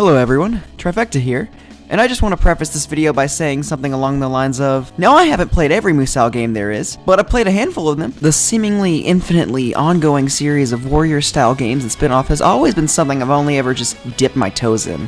Hello everyone, Trifecta here, and I just want to preface this video by saying something along the lines of, now I haven't played every Musou game there is, but I've played a handful of them. The seemingly infinitely ongoing series of warrior-style games and spin-off has always been something I've only ever just dipped my toes in.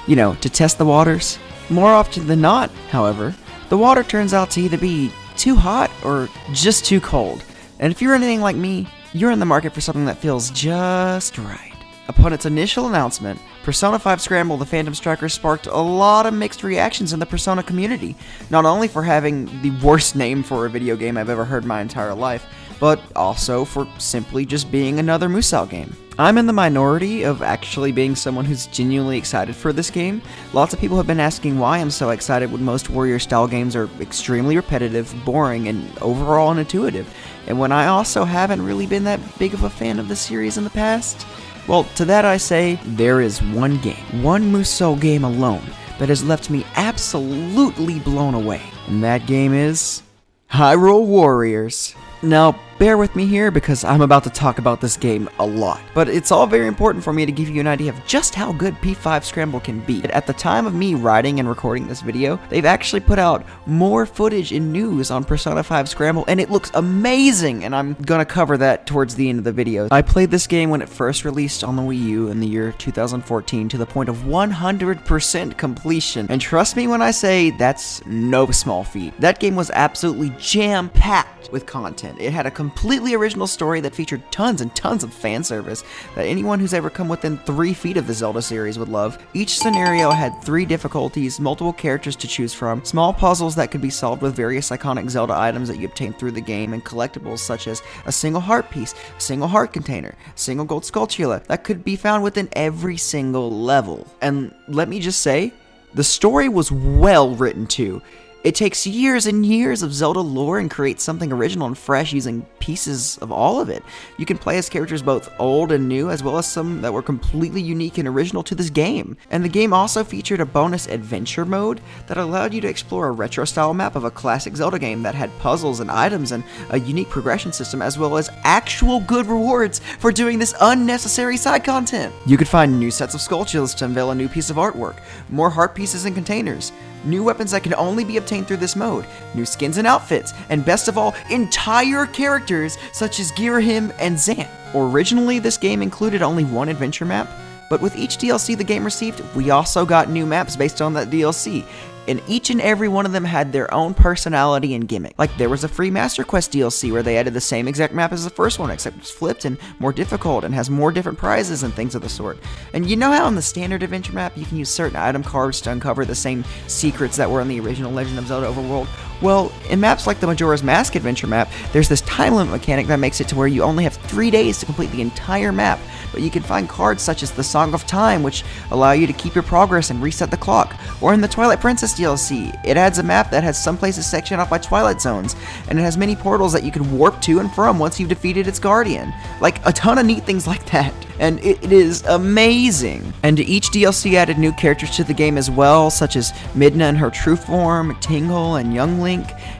You know, to test the waters. More often than not, however, the water turns out to either be too hot or just too cold. And if you're anything like me, you're in the market for something that feels just right. Upon its initial announcement, Persona 5 Scramble the Phantom Striker sparked a lot of mixed reactions in the Persona community, not only for having the worst name for a video game I've ever heard my entire life, but also for simply just being another Musou game. I'm in the minority of actually being someone who's genuinely excited for this game. Lots of people have been asking why I'm so excited when most warrior-style games are extremely repetitive, boring, and overall unintuitive, and when I also haven't really been that big of a fan of the series in the past. Well, to that I say, there is one game, one Musou game alone, that has left me absolutely blown away. And that game is Hyrule Warriors. Now, bear with me here because I'm about to talk about this game a lot, but it's all very important for me to give you an idea of just how good P5 Scramble can be. At the time of me writing and recording this video, they've actually put out more footage and news on Persona 5 Scramble, and it looks amazing, and I'm gonna cover that towards the end of the video. I played this game when it first released on the Wii U in the year 2014 to the point of 100% completion, and trust me when I say that's no small feat. That game was absolutely jam-packed with content. It had a completely original story that featured tons and tons of fan service that anyone who's ever come within 3 feet of the Zelda series would love. Each scenario had 3 difficulties, multiple characters to choose from, small puzzles that could be solved with various iconic Zelda items that you obtain through the game, and collectibles such as a single heart piece, a single heart container, a single gold skulltula that could be found within every single level. And let me just say, the story was well written too. It takes years and years of Zelda lore and creates something original and fresh using pieces of all of it. You can play as characters both old and new, as well as some that were completely unique and original to this game. And the game also featured a bonus adventure mode that allowed you to explore a retro-style map of a classic Zelda game that had puzzles and items and a unique progression system, as well as actual good rewards for doing this unnecessary side content. You could find new sets of skulltulas to unveil a new piece of artwork, more heart pieces and containers, new weapons that can only be obtained through this mode, new skins and outfits, and best of all, entire characters such as Girahim and Zant. Originally, this game included only one adventure map, but with each DLC the game received, we also got new maps based on that DLC. And each and every one of them had their own personality and gimmick. Like, there was a free Master Quest DLC where they added the same exact map as the first one, except it's flipped and more difficult and has more different prizes and things of the sort. And you know how in the standard adventure map you can use certain item cards to uncover the same secrets that were in the original Legend of Zelda Overworld? Well, in maps like the Majora's Mask adventure map, there's this time limit mechanic that makes it to where you only have 3 days to complete the entire map, but you can find cards such as the Song of Time, which allow you to keep your progress and reset the clock. Or in the Twilight Princess DLC, it adds a map that has some places sectioned off by Twilight Zones, and it has many portals that you can warp to and from once you've defeated its guardian. Like, a ton of neat things like that, and it is amazing. And each DLC added new characters to the game as well, such as Midna in her true form, Tingle, and Young Link,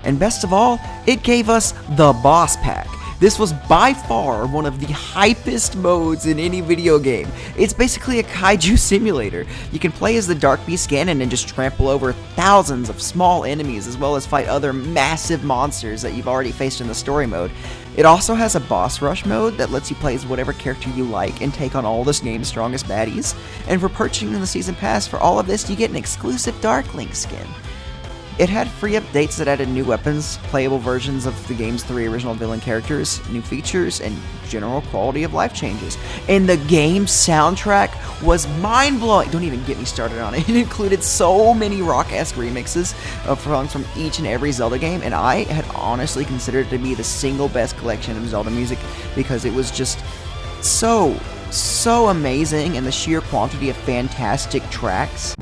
and best of all, it gave us the Boss Pack. This was by far one of the hypest modes in any video game. It's basically a kaiju simulator. You can play as the Dark Beast Ganon and just trample over thousands of small enemies, as well as fight other massive monsters that you've already faced in the story mode. It also has a boss rush mode that lets you play as whatever character you like and take on all this game's strongest baddies. And for purchasing the Season Pass for all of this, you get an exclusive Dark Link skin. It had free updates that added new weapons, playable versions of the game's 3 original villain characters, new features, and general quality of life changes. And the game's soundtrack was mind-blowing. Don't even get me started on it. It included so many rock-esque remixes of songs from each and every Zelda game, and I had honestly considered it to be the single best collection of Zelda music because it was just so amazing, and the sheer quantity of fantastic tracks.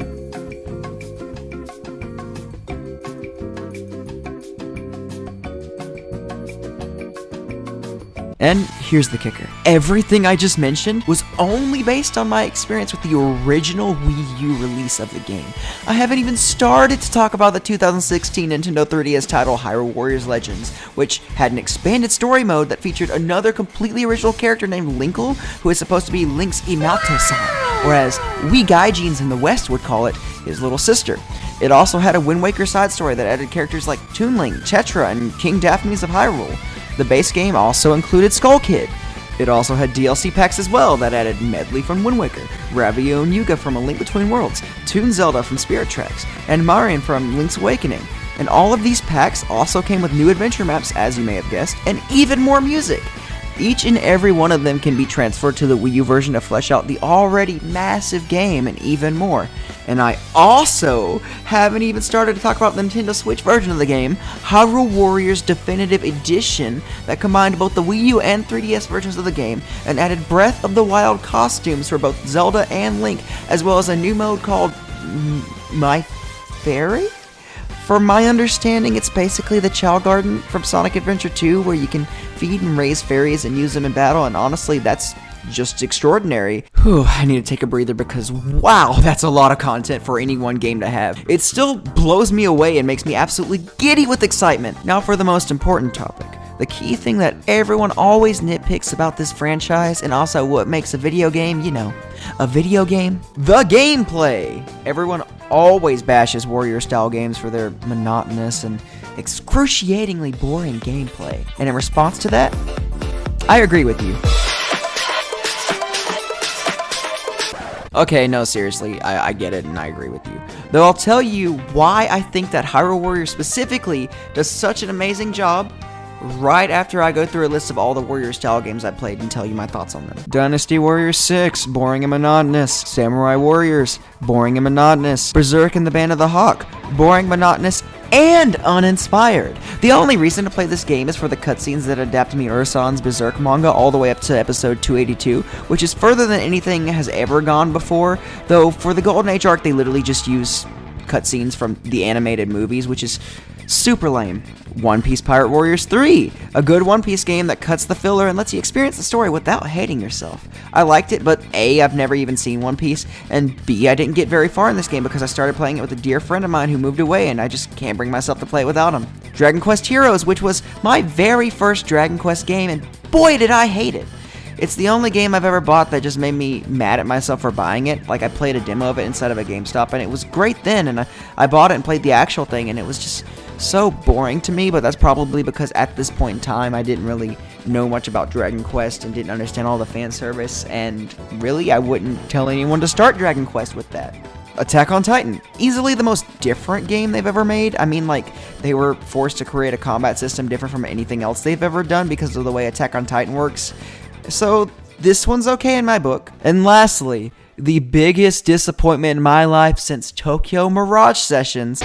And here's the kicker. Everything I just mentioned was only based on my experience with the original Wii U release of the game. I haven't even started to talk about the 2016 Nintendo 3DS title Hyrule Warriors Legends, which had an expanded story mode that featured another completely original character named Linkle, who is supposed to be Link's Imato-san, whereas we Gaijins in the West would call it his little sister. It also had a Wind Waker side story that added characters like Toonlink, Tetra, and King Daphnes of Hyrule. The base game also included Skull Kid. It also had DLC packs as well that added Medley from Wind Waker, Ravio and Yuga from A Link Between Worlds, Toon Zelda from Spirit Tracks, and Marion from Link's Awakening. And all of these packs also came with new adventure maps, as you may have guessed, and even more music. Each and every one of them can be transferred to the Wii U version to flesh out the already massive game and even more. And I also haven't even started to talk about the Nintendo Switch version of the game, Hyrule Warriors Definitive Edition, that combined both the Wii U and 3DS versions of the game and added Breath of the Wild costumes for both Zelda and Link, as well as a new mode called My Fairy? From my understanding, it's basically the Chow Garden from Sonic Adventure 2, where you can feed and raise fairies and use them in battle, and honestly, that's just extraordinary. Whew, I need to take a breather because wow, that's a lot of content for any one game to have. It still blows me away and makes me absolutely giddy with excitement. Now for the most important topic. The key thing that everyone always nitpicks about this franchise, and also what makes a video game, you know, a video game, the gameplay. Everyone always bashes Warrior-style games for their monotonous and excruciatingly boring gameplay. And in response to that, I agree with you. Okay, no, seriously, I get it and I agree with you. Though I'll tell you why I think that Hyrule Warriors specifically does such an amazing job right after I go through a list of all the Warrior-style games I played and tell you my thoughts on them. Dynasty Warriors 6, boring and monotonous. Samurai Warriors, boring and monotonous. Berserk and the Band of the Hawk, boring, monotonous, and uninspired. The only reason to play this game is for the cutscenes that adapt Miura-san's Berserk manga all the way up to episode 282, which is further than anything has ever gone before, though for the Golden Age arc they literally just use cutscenes from the animated movies, which is super lame. One Piece Pirate Warriors 3, a good One Piece game that cuts the filler and lets you experience the story without hating yourself. I liked it, but A, I've never even seen One Piece, and B, I didn't get very far in this game because I started playing it with a dear friend of mine who moved away and I just can't bring myself to play it without him. Dragon Quest Heroes, which was my very first Dragon Quest game, and boy did I hate it. It's the only game I've ever bought that just made me mad at myself for buying it. Like, I played a demo of it inside of a GameStop, and it was great then, and I bought it and played the actual thing, and it was just so boring to me, but that's probably because at this point in time, I didn't really know much about Dragon Quest and didn't understand all the fan service, and really, I wouldn't tell anyone to start Dragon Quest with that. Attack on Titan, easily the most different game they've ever made. I mean, like, they were forced to create a combat system different from anything else they've ever done because of the way Attack on Titan works. So, this one's okay in my book. And lastly, the biggest disappointment in my life since Tokyo Mirage Sessions,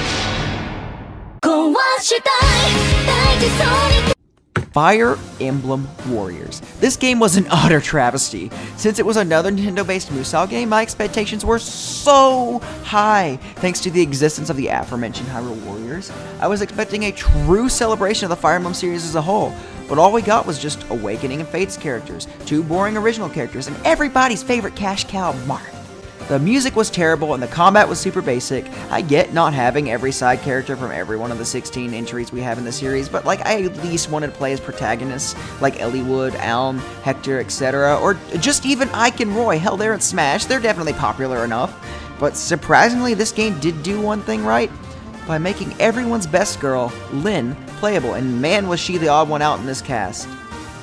Fire Emblem Warriors. This game was an utter travesty. Since it was another Nintendo-based Musou game, my expectations were so high. Thanks to the existence of the aforementioned Hyrule Warriors, I was expecting a true celebration of the Fire Emblem series as a whole. But all we got was just Awakening and Fate's characters, two boring original characters, and everybody's favorite cash cow, Marth. The music was terrible and the combat was super basic. I get not having every side character from every one of the 16 entries we have in the series, but like I at least wanted to play as protagonists like Eliwood, Alm, Hector, etc. Or just even Ike and Roy. Hell, they're in Smash, they're definitely popular enough. But surprisingly, this game did do one thing right by making everyone's best girl, Lyn, playable, and man was she the odd one out in this cast.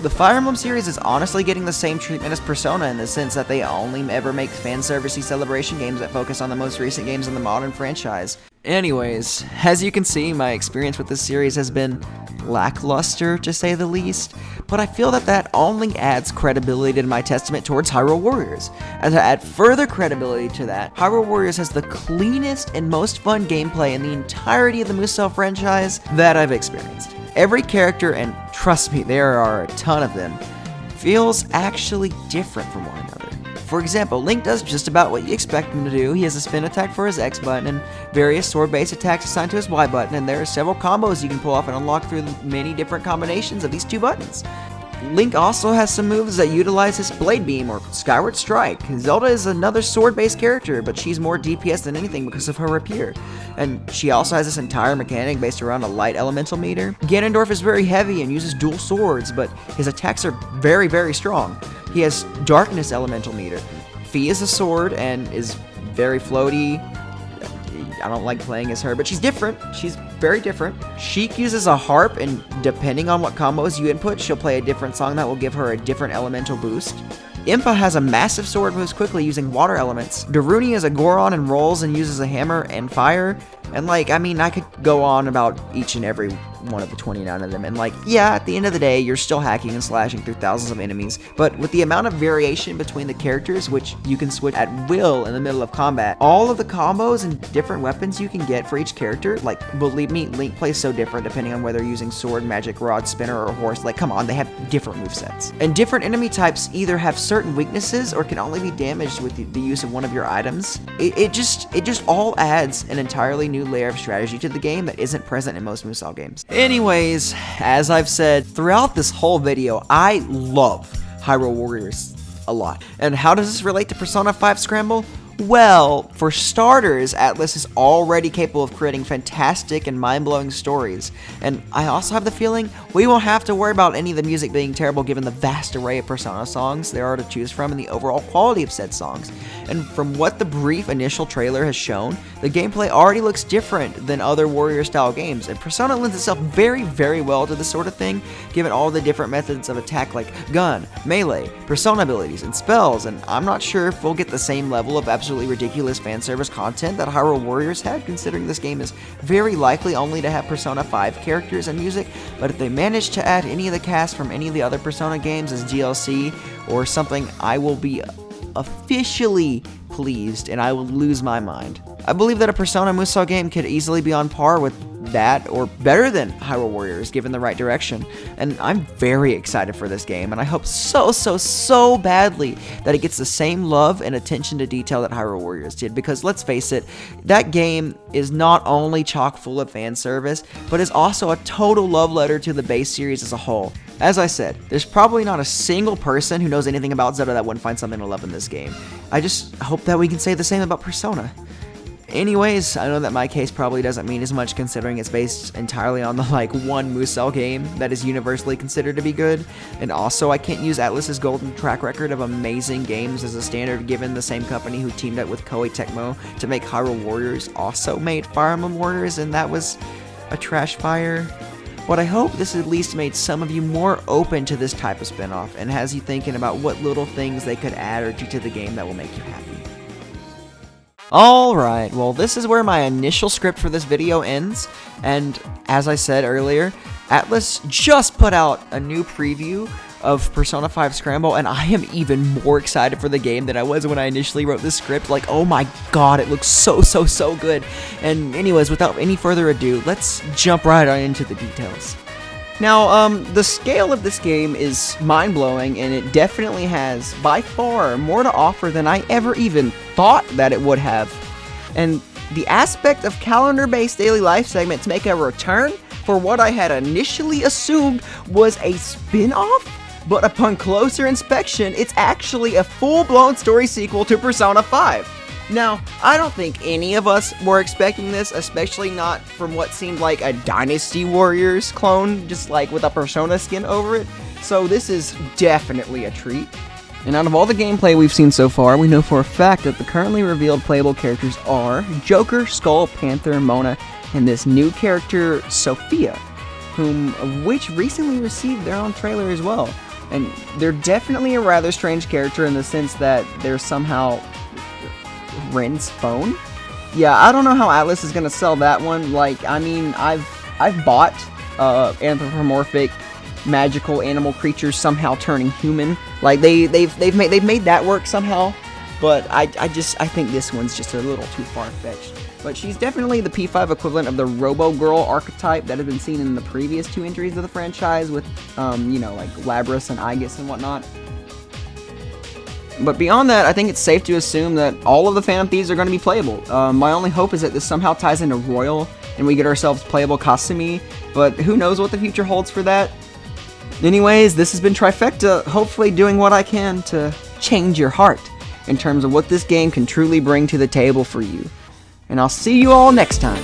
The Fire Emblem series is honestly getting the same treatment as Persona in the sense that they only ever make fan-servicey celebration games that focus on the most recent games in the modern franchise. Anyways, as you can see, my experience with this series has been lackluster, to say the least, but I feel that that only adds credibility to my testament towards Hyrule Warriors. And to add further credibility to that, Hyrule Warriors has the cleanest and most fun gameplay in the entirety of the Musou franchise that I've experienced. Every character, and trust me, there are a ton of them, feels actually different from one another. For example, Link does just about what you expect him to do. He has a spin attack for his X button and various sword-based attacks assigned to his Y button, and there are several combos you can pull off and unlock through the many different combinations of these two buttons. Link also has some moves that utilize his Blade Beam or Skyward Strike. Zelda is another sword-based character, but she's more DPS than anything because of her rapier. And she also has this entire mechanic based around a light elemental meter. Ganondorf is very heavy and uses dual swords, but his attacks are very, very strong. He has darkness elemental meter. Fee is a sword and is very floaty. I don't like playing as her, but she's different. She's very different. Sheik uses a harp, and depending on what combos you input, she'll play a different song that will give her a different elemental boost. Impa has a massive sword, moves quickly using water elements. Daruni is a Goron and rolls and uses a hammer and fire. And like, I mean, I could go on about each and every one of the 29 of them. And like, yeah, at the end of the day, you're still hacking and slashing through thousands of enemies. But with the amount of variation between the characters, which you can switch at will in the middle of combat, all of the combos and different weapons you can get for each character, like, believe me, Link plays so different depending on whether you're using sword, magic, rod, spinner, or horse. Like, come on, they have different movesets. And different enemy types either have certain weaknesses or can only be damaged with the use of one of your items. It just all adds an entirely new layer of strategy to the game that isn't present in most Musou games. Anyways, as I've said throughout this whole video, I love Hyrule Warriors a lot. And how does this relate to Persona 5 Scramble? Well, for starters, Atlus is already capable of creating fantastic and mind-blowing stories, and I also have the feeling we won't have to worry about any of the music being terrible given the vast array of Persona songs there are to choose from and the overall quality of said songs. And from what the brief initial trailer has shown, the gameplay already looks different than other Warrior-style games, and Persona lends itself very, very well to this sort of thing, given all the different methods of attack like gun, melee, Persona abilities, and spells, and I'm not sure if we'll get the same level of absolutely ridiculous fan service content that Hyrule Warriors had, considering this game is very likely only to have Persona 5 characters and music, but if they manage to add any of the cast from any of the other Persona games as DLC or something, I will be officially pleased and I will lose my mind. I believe that a Persona Musou game could easily be on par with that or better than Hyrule Warriors given the right direction, and I'm very excited for this game, and I hope so badly that it gets the same love and attention to detail that Hyrule Warriors did, because let's face it, that game is not only chock full of fan service, but is also a total love letter to the base series as a whole. As I said, there's probably not a single person who knows anything about Zelda that wouldn't find something to love in this game. I just hope that we can say the same about Persona. Anyways, I know that my case probably doesn't mean as much considering it's based entirely on the one Musou game that is universally considered to be good, and also I can't use Atlus's golden track record of amazing games as a standard given the same company who teamed up with Koei Tecmo to make Hyrule Warriors also made Fire Emblem Warriors, and that was a trash fire. But I hope this at least made some of you more open to this type of spin-off and has you thinking about what little things they could add or do to the game that will make you happy. Alright, well this is where my initial script for this video ends, and as I said earlier, Atlus just put out a new preview of Persona 5 Scramble, and I am even more excited for the game than I was when I initially wrote this script. Like, oh my god, it looks so good. And anyways, without any further ado, let's jump right on into the details. Now, the scale of this game is mind-blowing, and it definitely has, by far, more to offer than I ever even thought that it would have. And the aspect of calendar-based daily life segments make a return for what I had initially assumed was a spin-off, but upon closer inspection, it's actually a full-blown story sequel to Persona 5. Now, I don't think any of us were expecting this, especially not from what seemed like a Dynasty Warriors clone, just like with a Persona skin over it, so this is definitely a treat. And out of all the gameplay we've seen so far, we know for a fact that the currently revealed playable characters are Joker, Skull, Panther, Mona, and this new character, Sophia, which recently received their own trailer as well. And they're definitely a rather strange character in the sense that they're somehow Ren's phone? Yeah, I don't know how Atlus is gonna sell that one. Like, I mean, I've bought anthropomorphic magical animal creatures somehow turning human. Like they've made that work somehow, but I think this one's just a little too far-fetched. But she's definitely the P5 equivalent of the Robo-Girl archetype that has been seen in the previous two entries of the franchise with, you know, like Labrys and Aegis and whatnot. But beyond that, I think it's safe to assume that all of the Phantom Thieves are going to be playable. My only hope is that this somehow ties into Royal and we get ourselves playable Kasumi, but who knows what the future holds for that. Anyways, this has been Trifecta, hopefully doing what I can to change your heart in terms of what this game can truly bring to the table for you. And I'll see you all next time.